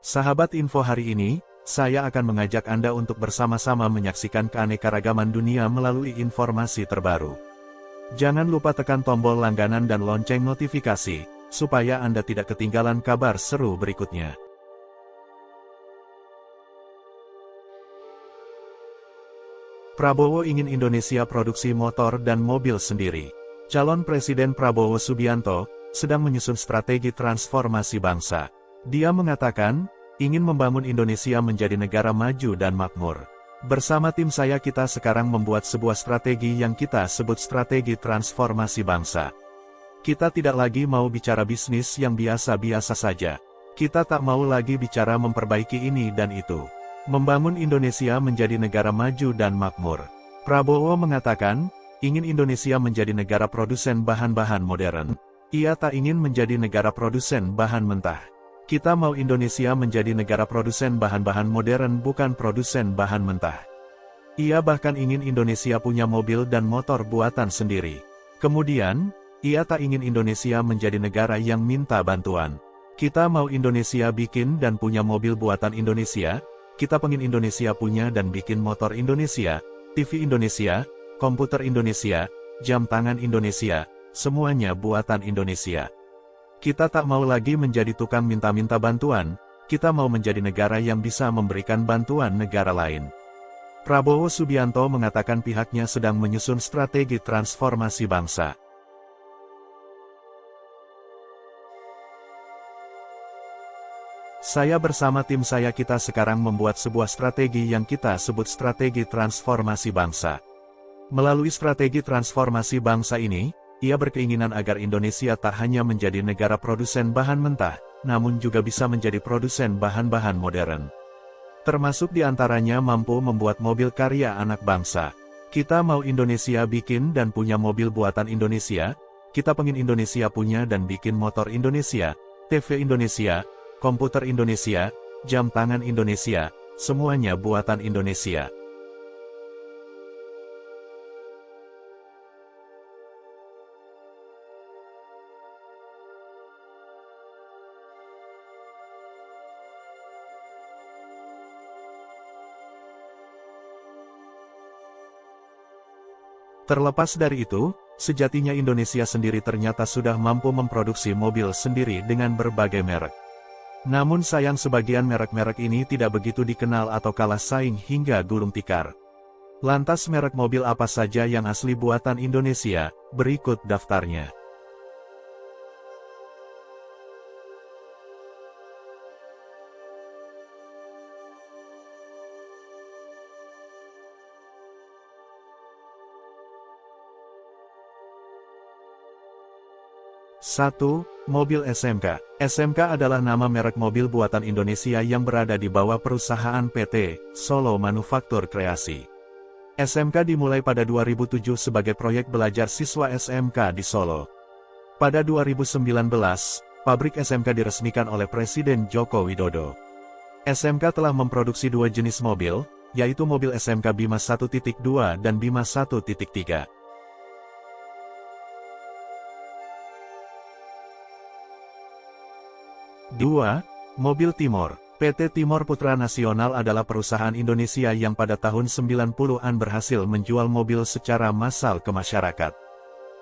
Sahabat info hari ini, saya akan mengajak Anda untuk bersama-sama menyaksikan keanekaragaman dunia melalui informasi terbaru. Jangan lupa tekan tombol langganan dan lonceng notifikasi, supaya Anda tidak ketinggalan kabar seru berikutnya. Prabowo ingin Indonesia produksi motor dan mobil sendiri. Calon Presiden Prabowo Subianto sedang menyusun strategi transformasi bangsa. Dia mengatakan, ingin membangun Indonesia menjadi negara maju dan makmur. Bersama tim saya kita sekarang membuat sebuah strategi yang kita sebut strategi transformasi bangsa. Kita tidak lagi mau bicara bisnis yang biasa-biasa saja. Kita tak mau lagi bicara memperbaiki ini dan itu. Membangun Indonesia menjadi negara maju dan makmur. Prabowo mengatakan, ingin Indonesia menjadi negara produsen bahan-bahan modern. Ia tak ingin menjadi negara produsen bahan mentah. Kita mau Indonesia menjadi negara produsen bahan-bahan modern bukan produsen bahan mentah. Ia bahkan ingin Indonesia punya mobil dan motor buatan sendiri. Kemudian, ia tak ingin Indonesia menjadi negara yang minta bantuan. Kita mau Indonesia bikin dan punya mobil buatan Indonesia, kita pengen Indonesia punya dan bikin motor Indonesia, TV Indonesia, komputer Indonesia, jam tangan Indonesia, semuanya buatan Indonesia. Kita tak mau lagi menjadi tukang minta-minta bantuan, kita mau menjadi negara yang bisa memberikan bantuan negara lain. Prabowo Subianto mengatakan pihaknya sedang menyusun strategi transformasi bangsa. Saya bersama tim saya kita sekarang membuat sebuah strategi yang kita sebut strategi transformasi bangsa. Melalui strategi transformasi bangsa ini, ia berkeinginan agar Indonesia tak hanya menjadi negara produsen bahan mentah, namun juga bisa menjadi produsen bahan-bahan modern. Termasuk diantaranya mampu membuat mobil karya anak bangsa. Kita mau Indonesia bikin dan punya mobil buatan Indonesia, kita pengen Indonesia punya dan bikin motor Indonesia, TV Indonesia, komputer Indonesia, jam tangan Indonesia, semuanya buatan Indonesia. Terlepas dari itu, sejatinya Indonesia sendiri ternyata sudah mampu memproduksi mobil sendiri dengan berbagai merek. Namun sayang sebagian merek-merek ini tidak begitu dikenal atau kalah saing hingga gulung tikar. Lantas merek mobil apa saja yang asli buatan Indonesia? Berikut daftarnya. Satu, mobil SMK. SMK adalah nama merek mobil buatan Indonesia yang berada di bawah perusahaan PT Solo Manufaktur Kreasi. SMK dimulai pada 2007 sebagai proyek belajar siswa SMK di Solo. Pada 2019, pabrik SMK diresmikan oleh Presiden Joko Widodo. SMK telah memproduksi dua jenis mobil, yaitu mobil SMK Bima 1.2 dan Bima 1.3. 2. Mobil Timor. PT Timor Putra Nasional adalah perusahaan Indonesia yang pada tahun 90-an berhasil menjual mobil secara massal ke masyarakat.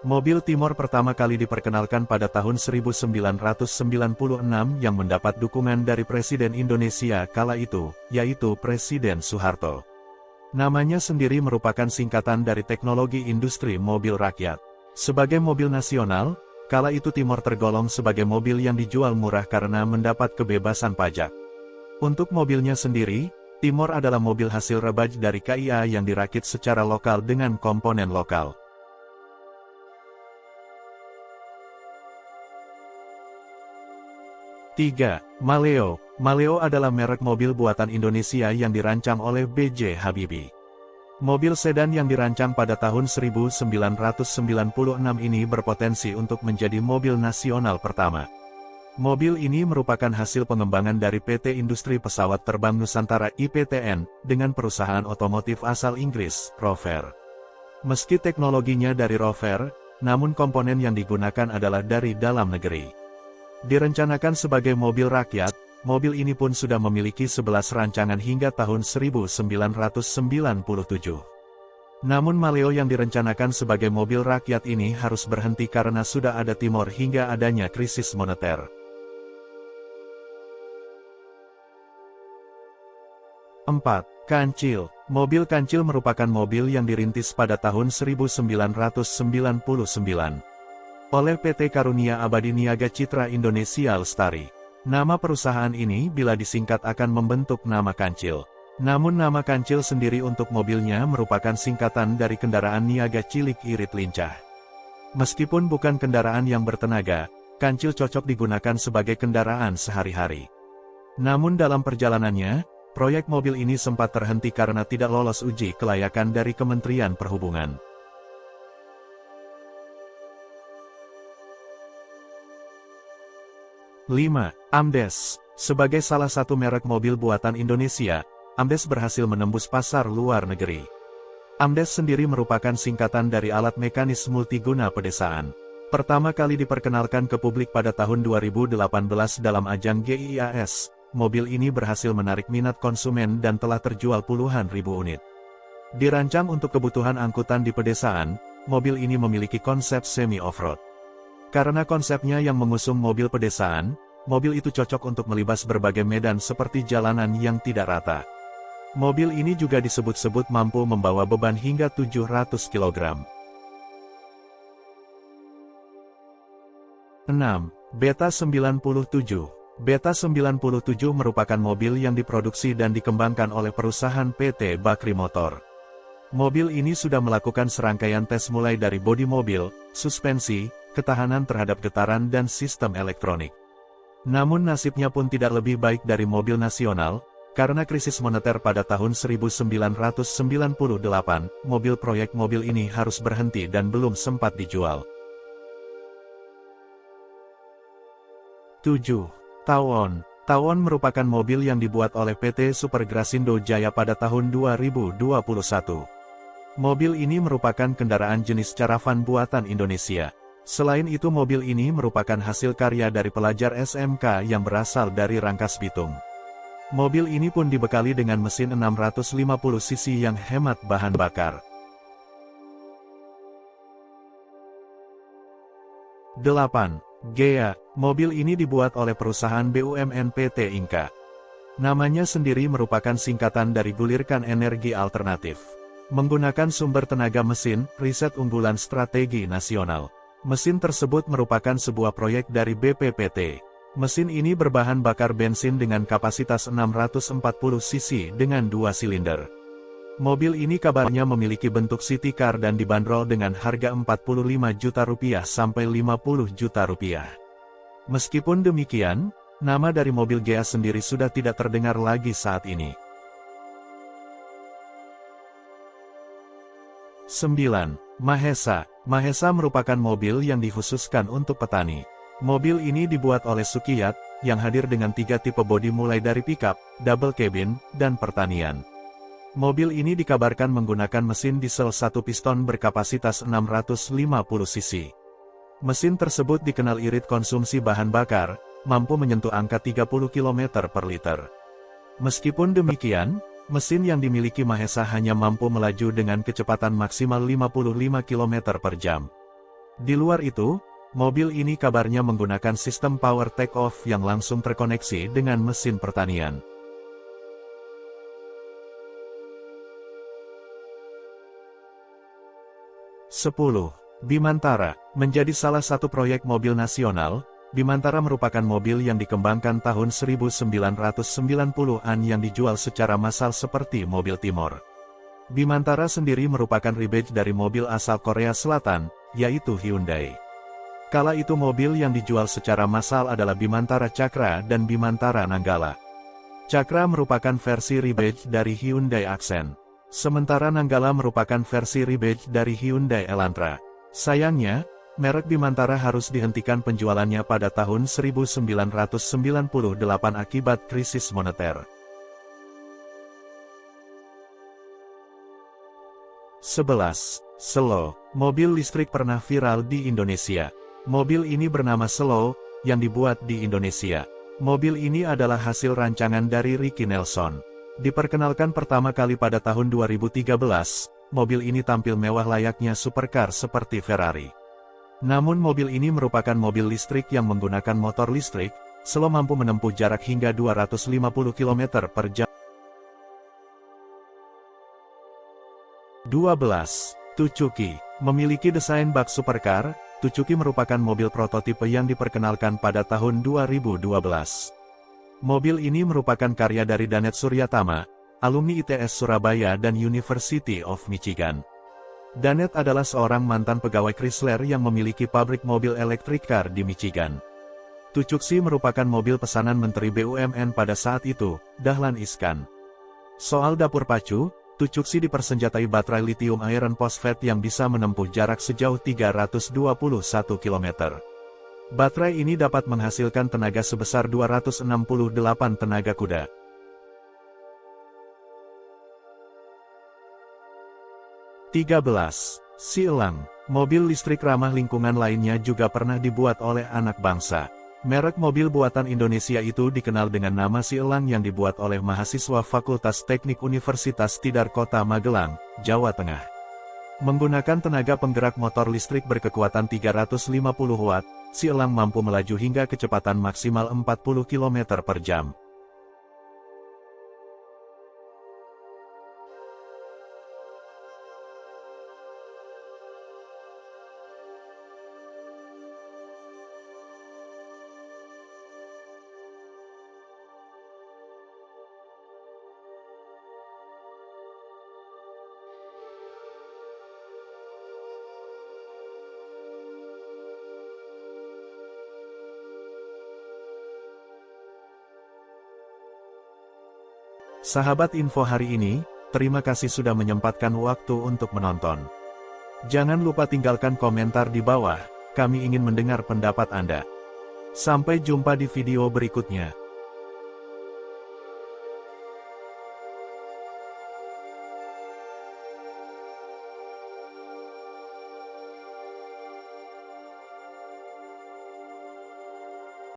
Mobil Timor pertama kali diperkenalkan pada tahun 1996 yang mendapat dukungan dari Presiden Indonesia kala itu, yaitu Presiden Soeharto. Namanya sendiri merupakan singkatan dari teknologi industri mobil rakyat. Sebagai mobil nasional, kala itu Timor tergolong sebagai mobil yang dijual murah karena mendapat kebebasan pajak. Untuk mobilnya sendiri, Timor adalah mobil hasil rebaj dari KIA yang dirakit secara lokal dengan komponen lokal. Tiga, Maleo. Maleo adalah merek mobil buatan Indonesia yang dirancang oleh B.J. Habibie. Mobil sedan yang dirancang pada tahun 1996 ini berpotensi untuk menjadi mobil nasional pertama. Mobil ini merupakan hasil pengembangan dari PT Industri Pesawat Terbang Nusantara (IPTN) dengan perusahaan otomotif asal Inggris, Rover. Meski teknologinya dari Rover, namun komponen yang digunakan adalah dari dalam negeri. Direncanakan sebagai mobil rakyat, mobil ini pun sudah memiliki 11 rancangan hingga tahun 1997. Namun Maleo yang direncanakan sebagai mobil rakyat ini harus berhenti karena sudah ada timor hingga adanya krisis moneter. 4. Kancil. Mobil Kancil merupakan mobil yang dirintis pada tahun 1999 oleh PT Karunia Abadi Niaga Citra Indonesia Lestari. Nama perusahaan ini bila disingkat akan membentuk nama Kancil. Namun nama Kancil sendiri untuk mobilnya merupakan singkatan dari kendaraan niaga cilik irit lincah. Meskipun bukan kendaraan yang bertenaga, Kancil cocok digunakan sebagai kendaraan sehari-hari. Namun dalam perjalanannya, proyek mobil ini sempat terhenti karena tidak lolos uji kelayakan dari Kementerian Perhubungan. Lima. Amdes. Sebagai salah satu merek mobil buatan Indonesia, Amdes berhasil menembus pasar luar negeri. Amdes sendiri merupakan singkatan dari alat mekanis multiguna pedesaan. Pertama kali diperkenalkan ke publik pada tahun 2018 dalam ajang GIIAS. Mobil ini berhasil menarik minat konsumen dan telah terjual puluhan ribu unit. Dirancang untuk kebutuhan angkutan di pedesaan, mobil ini memiliki konsep semi-off-road. Karena konsepnya yang mengusung mobil pedesaan, mobil itu cocok untuk melibas berbagai medan seperti jalanan yang tidak rata. Mobil ini juga disebut-sebut mampu membawa beban hingga 700 kg. 6. Beta 97. Beta 97 merupakan mobil yang diproduksi dan dikembangkan oleh perusahaan PT Bakri Motor. Mobil ini sudah melakukan serangkaian tes mulai dari bodi mobil, suspensi, ketahanan terhadap getaran dan sistem elektronik. Namun nasibnya pun tidak lebih baik dari mobil nasional, karena krisis moneter pada tahun 1998, mobil proyek mobil ini harus berhenti dan belum sempat dijual. 7. Tawon. Tawon merupakan mobil yang dibuat oleh PT Super Grasindo Jaya pada tahun 2021. Mobil ini merupakan kendaraan jenis caravan buatan Indonesia. Selain itu mobil ini merupakan hasil karya dari pelajar SMK yang berasal dari Rangkas Bitung. Mobil ini pun dibekali dengan mesin 650 cc yang hemat bahan bakar. 8. Gea. Mobil ini dibuat oleh perusahaan BUMN PT Inka. Namanya sendiri merupakan singkatan dari gulirkan energi alternatif. Menggunakan sumber tenaga mesin, riset unggulan strategi nasional. Mesin tersebut merupakan sebuah proyek dari BPPT. Mesin ini berbahan bakar bensin dengan kapasitas 640 cc dengan 2 silinder. Mobil ini kabarnya memiliki bentuk city car dan dibanderol dengan harga Rp45 juta sampai Rp50 juta. Meskipun demikian, nama dari mobil Gea sendiri sudah tidak terdengar lagi saat ini. 9. Mahesa. Mahesa merupakan mobil yang dikhususkan untuk petani. Mobil ini dibuat oleh Sukiyat, yang hadir dengan 3 tipe bodi mulai dari pickup, double cabin, dan pertanian. Mobil ini dikabarkan menggunakan mesin diesel 1 piston berkapasitas 650 cc. Mesin tersebut dikenal irit konsumsi bahan bakar, mampu menyentuh angka 30 km per liter. Meskipun demikian, mesin yang dimiliki Mahesa hanya mampu melaju dengan kecepatan maksimal 55 km per jam. Di luar itu, mobil ini kabarnya menggunakan sistem power take-off yang langsung terkoneksi dengan mesin pertanian. 10. Bimantara. Menjadi salah satu proyek mobil nasional, Bimantara merupakan mobil yang dikembangkan tahun 1990-an yang dijual secara massal seperti mobil Timor. Bimantara sendiri merupakan rebadge dari mobil asal Korea Selatan, yaitu Hyundai. Kala itu mobil yang dijual secara massal adalah Bimantara Cakra dan Bimantara Nanggala. Cakra merupakan versi rebadge dari Hyundai Accent. Sementara Nanggala merupakan versi rebadge dari Hyundai Elantra. Sayangnya, merek Bimantara harus dihentikan penjualannya pada tahun 1998 akibat krisis moneter. 11. Selo. Mobil listrik pernah viral di Indonesia. Mobil ini bernama Selo, yang dibuat di Indonesia. Mobil ini adalah hasil rancangan dari Ricky Nelson. Diperkenalkan pertama kali pada tahun 2013, mobil ini tampil mewah layaknya supercar seperti Ferrari. Namun mobil ini merupakan mobil listrik yang menggunakan motor listrik, slow mampu menempuh jarak hingga 250 km per jam. 12. Tsuzuki memiliki desain bak supercar. Tsuzuki merupakan mobil prototipe yang diperkenalkan pada tahun 2012. Mobil ini merupakan karya dari Danet Suryatama, alumni ITS Surabaya dan University of Michigan. Danet adalah seorang mantan pegawai Chrysler yang memiliki pabrik mobil electric car di Michigan. Tsuzuki merupakan mobil pesanan Menteri BUMN pada saat itu, Dahlan Iskan. Soal dapur pacu, Tsuzuki dipersenjatai baterai lithium iron phosphate yang bisa menempuh jarak sejauh 321 km. Baterai ini dapat menghasilkan tenaga sebesar 268 tenaga kuda. 13. Xielang, mobil listrik ramah lingkungan lainnya juga pernah dibuat oleh anak bangsa. Merek mobil buatan Indonesia itu dikenal dengan nama Xielang yang dibuat oleh mahasiswa Fakultas Teknik Universitas Tidar Kota Magelang, Jawa Tengah. Menggunakan tenaga penggerak motor listrik berkekuatan 350 watt, Xielang mampu melaju hingga kecepatan maksimal 40 km per jam. Sahabat info hari ini, terima kasih sudah menyempatkan waktu untuk menonton. Jangan lupa tinggalkan komentar di bawah, kami ingin mendengar pendapat Anda. Sampai jumpa di video berikutnya.